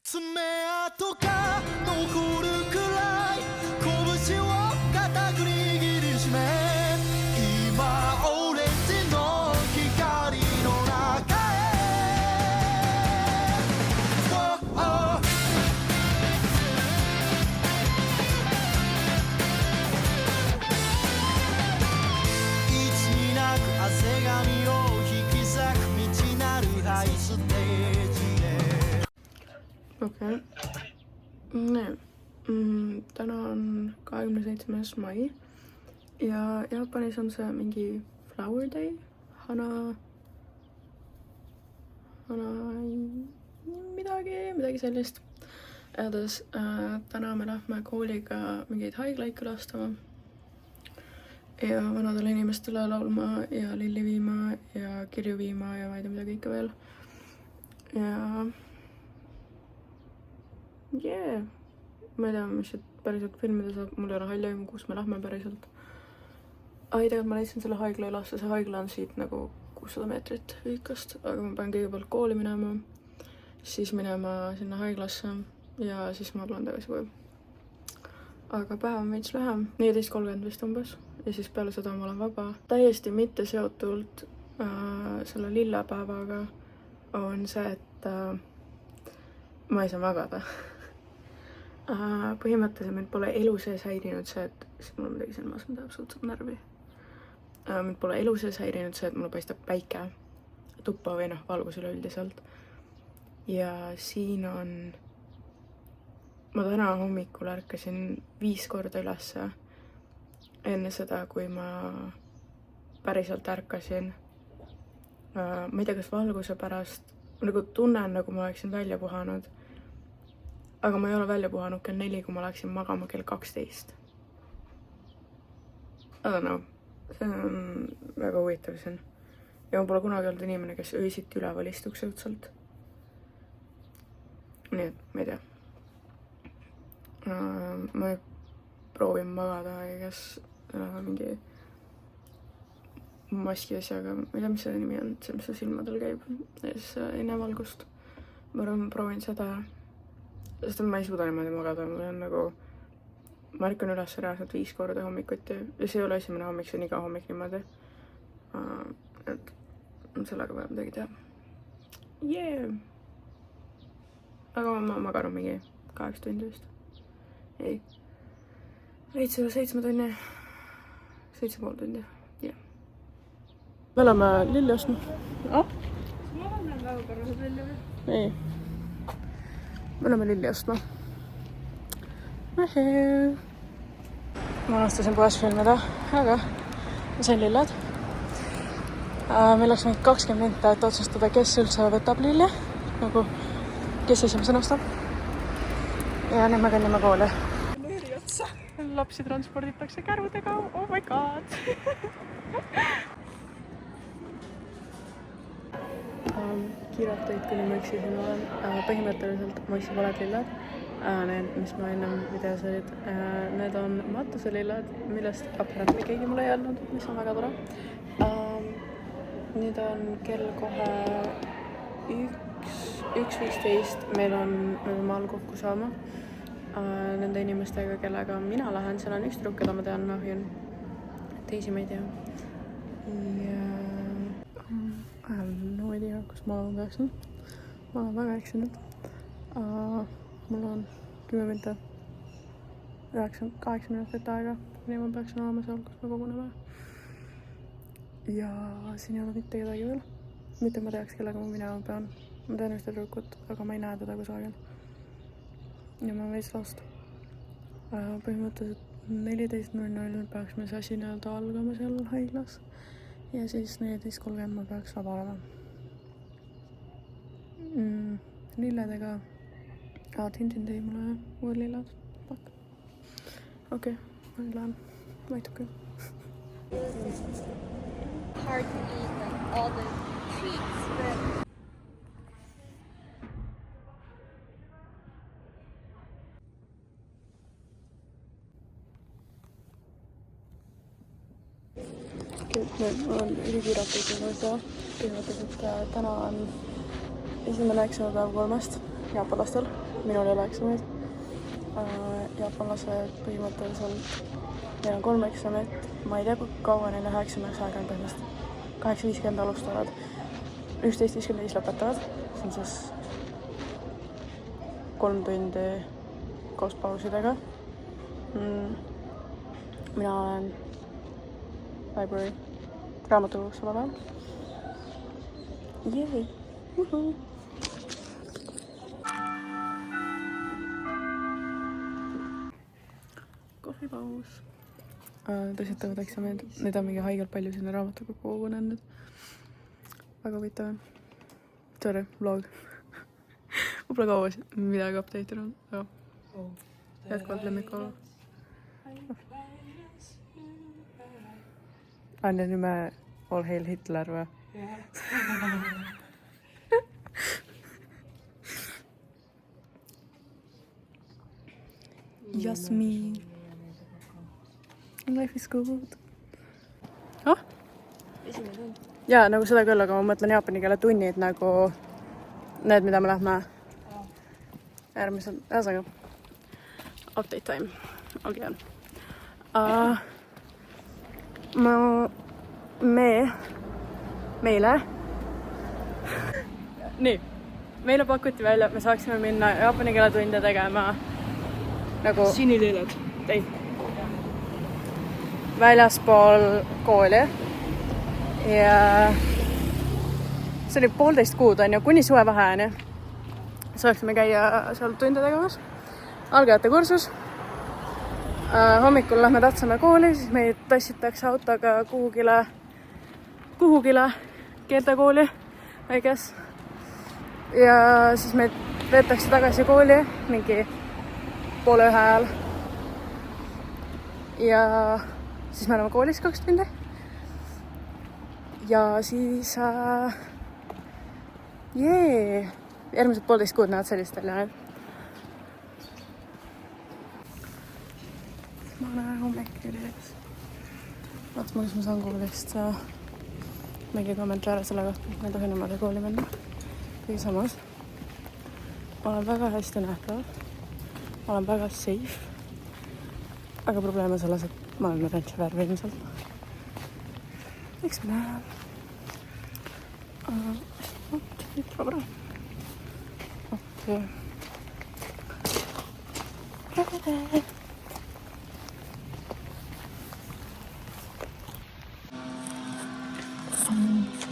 爪痕が残るくらい拳を固く握りしめ今オレンジの光の中へ、oh, oh. いつになく汗がみを引き裂く道なるハイステージで。Okei. Nii. Täna on 27. mai ja Jaapanis on see mingi flower day, midagi sellist. Edasi täna me lähme kooliga mingeid haiglaid külastama ja vanadele inimestele laulma ja lilli viima ja kirju viima ja ma ei tea mida kõike veel. Ja yeah. Ma ei tea, mis siit päriselt filmida saab, mul ei ole halli aimu, kus me lähme päriselt. Tegelikult ma leidsin selle haigla ülasse, see haigla on siit nagu 600 meetrit ühikast, aga ma pean kõigepealt kooli minema, siis minema sinna haiglasse ja siis ma tulen tagasi koju. Aga päev on veits lühem, 14.30 vist umbes ja siis peale seda ma olen vaba. Täiesti mitte seotult selle lillepäevaga on see, et ma ei saa magada. Põhimõtteliselt mind pole elu sees häirinud see, et mul on midagi silmas, mida absoluutselt närvi. Mind pole elu sees häirinud see, et mulle paistab päike tuppa või valgus üleüldiselt. Ja siin on... Ma täna hommikul ärkasin 5 korda ülesse enne seda, kui ma päriselt ärkasin. Ma ei tea, kas valguse pärast... Ma nagu tunnen, nagu ma oleksin välja puhanud. Aga ma ei ole välja puhanud kell 4, kui ma läksin magama kell 12. I don't know. See on väga huvitav siin. Ja ma pole kunagi olnud inimene, kes öösiti üleval istuks õudselt. Nii et, ma ei tea. Ma proovin magada, kes mingi maski asjaga, ma ei tea, mis selle nimi on, see, mis silmadel käib. Ja siis enne valgust. Ma proovin seda. Sest ma ei suuda niimoodi magada, mul on nagu... Ma ärkan üles reaalselt 5 korda hommikuti ja see ei ole esimene hommik, see on iga hommik niimoodi. Et sellega peab midagi teha. Yeah! Aga ma magaron mingi 8 tundi vist. Ei. Veits üle 7 tunni. 7,5 tundi. Yeah. Me oleme lilli ostma. Ma olen väga korrased välja või? Ei. Me oleme lilli ostma. Ma unustasin poes filmida, aga ma sain lilled. Meil oleks mingi 20 minta, et otsustada, kes üldse võtab lilli. Nagu, kes esimesena ostab. Ja nüüd me kõnnime kooli. Eri otsa. Lapsi transporditakse kärudega. Oh my god. Kiirelt tõid, kuni ma üksi siin olen. Põhimõtteliselt ma üksi valed lilled. Need, mis ma ennem videos olid. Need on matuselilled, millest apparently keegi mulle ei öelnud, mis on väga tore. Nüüd on kell kohe 1.15. Meil on maal kokku saama. Nende inimestega, kellega mina lähen. Seal on üks trukk, keda ma tean, ma hoian. Teisi ma ei tea. I have no idea, kus ma olen peaksin. Ma olen väga eksinud. Mul on 10 minta, 8 minutit aega, kuni ma peaksin olema seal, kus me koguneme. Ja siin ei ole mitte kedagi veel. Mitte ma teaks, kellega ma minema pean. Ma tean ühte trukut, aga ma ei näe teda kusagil. Ja ma veits last. Põhimõtteliselt 14.00 peaks meil see asi nii-öelda algama seal haiglas. Ja siis 14.30 ma peaks vaba olema. Lilledega. Tintin tõi mulle uued lilled. Okei, ma lähen. Aitab küll. Hard to eat like all the treats, but... Mul on ülikiiralt ikkagi mõelda. Põhimõtteliselt täna on esimene eksamipäev 3. jaapanlastel, minul ei ole eksameid. Jaapanlased põhimõtteliselt, neil on 3 eksamit, ma ei tea, kui kaua neil 1 eksamaks aega on põhimõtteliselt. 8.50 alustavad, 11.55 lõpetavad, see on siis 3 tundi koos pausidega. Mina olen library, raamatukogus samal ajal. Yay! Woohoo! kohvipaus. Tõsitavad eksamid, neid on mingi haigelt palju sinna raamatukogu kogunenud. Väga huvitav on. Sorry, vlog. Võib-olla kaua midagi update on, aga jätkuvalt lemmikkogu. Anja nime All Hail Hitler või? Jasmin. Life is good. Oh? Jaa, nagu seda küll, aga ma mõtlen jaapani keele tunnid nagu need, mida me lähme järgmisel, ühesõnaga update time, again. Meile pakuti välja, et me saaksime minna jaapani keele tunde tegema nagu sinililled. Ei. Väljaspool kooli. Ja see oli 1,5 kuud on ju, kuni suvevaheajani. Saaksime käia seal tunde tegemas. Algajate kursus. Hommikul lähme tatsame kooli, siis meid tassitakse autoga kuhugile keeltekooli, I guess. Ja siis meid veetakse tagasi kooli mingi 12:30 ajal. Ja siis me oleme koolis 2 tundi. Ja siis järgmised 1,5 kuud näevad sellist välja. Ma olen hommikulis. Vaatame, kas ma saan koolist mingi kommentaare selle kohta, et ma ei tohi niimoodi kooli minna. Kõige samas. Ma olen väga hästi nähtav. Ma olen väga safe. Aga probleem on selles, et ma olen oranži värvi ilmselt. Eks me näe. Nüüd tuleb ära. Okei.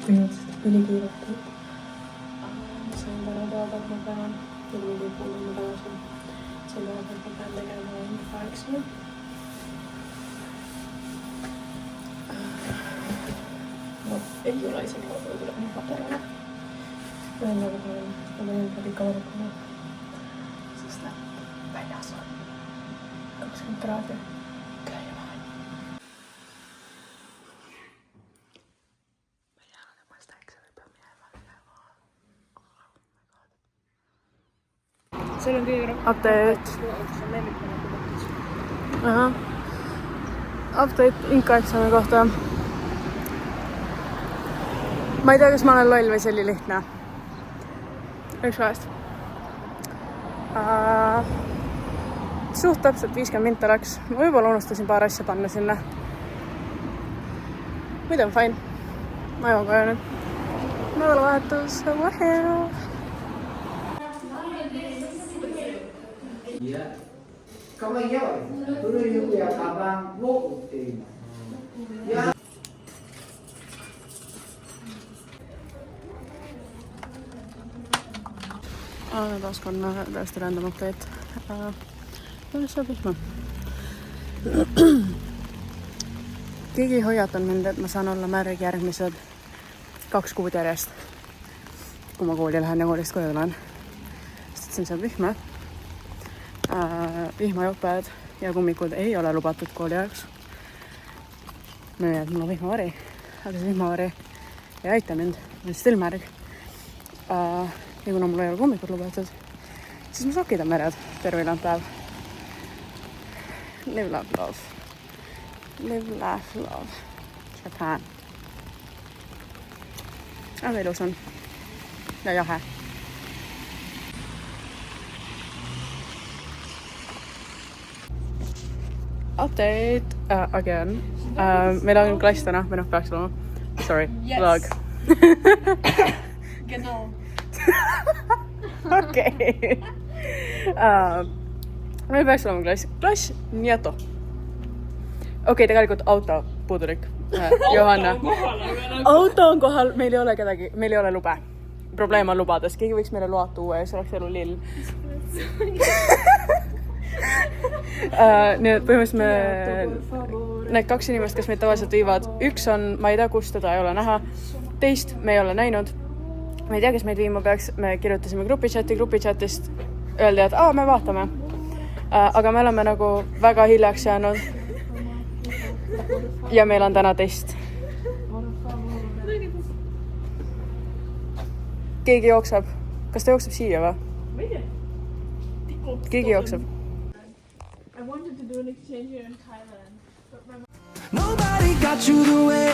Põhimõtteliselt ülikiirutud. Sain täna teada, et ma pean mingi kuulama tagasi. Sain teada, et ma pean tegema mingi 8. Ei ole isegi vaadata, tuleb nii paterale. Võin nagu ma võin ikka võrukuma. Sest väljas on 20 kraadi. Käima. Ma ei teanud, et ma seda eksami peab minema. Seal on kõige rohkem. Update. See on lemmikuna. Aha. Update Inka eksami kohta. Ma ei tea, kas ma olen loll või see oli lihtne. Üks vahest. Suht täpselt 50 minta läks. Ma võib-olla unustasin paar asja panna sinna. Muidu on fine. Ma joon koju nüüd. Nädalavahetus. Wahoo! Iya. Kamu jauh. Dulu juga ya abang mau terima. Ya. Taas on täiesti random update. Kuidas saab vihma? Keegi ei hoiatan mind, et ma saan olla märg järgmised 2 kuud järjest. Kui ma kooli lähen ja koolist koju tulen. Sest siin saab vihma. Vihmajoped ja kummikud ei ole lubatud kooli jaoks. Nii, et mul on vihmavari. Aga see vihmavari ei aita mind. Ma olen still märg. Ja kuna mul ei ole kummikud lubatud, siis mu sokid on mered terve ülejäänud päev. Live, laugh, love. Live, laugh, love. Japan. Aga ilus on. Ja jahe. update again. Meil on klass täna, või noh, peaks olema. Sorry, vlog. Genau. Okei. Meil peaks olema klass. Klass, nieto. Okei, tegelikult auto puudulik. Johanna. Auto on kohal, meil ei ole kedagi, meil ei ole lube. Probleem on lubades, keegi võiks meile load tuua ja siis oleks elu lill. Nii et põhimõtteliselt need 2 inimest, kes meid tavaliselt viivad, üks on, ma ei tea, kus teda ei ole näha, teist me ei ole näinud. Me ei tea, kes meid viima peaks, me kirjutasime grupichatist, öeldi, et me vaatame. Aga me oleme nagu väga hiljaks jäänud. Ja meil on täna test. Keegi jookseb. Kas ta jookseb siia või? Ma ei tea. Keegi jookseb. I wanted to do an exchange here in Thailand. Nobody got you the way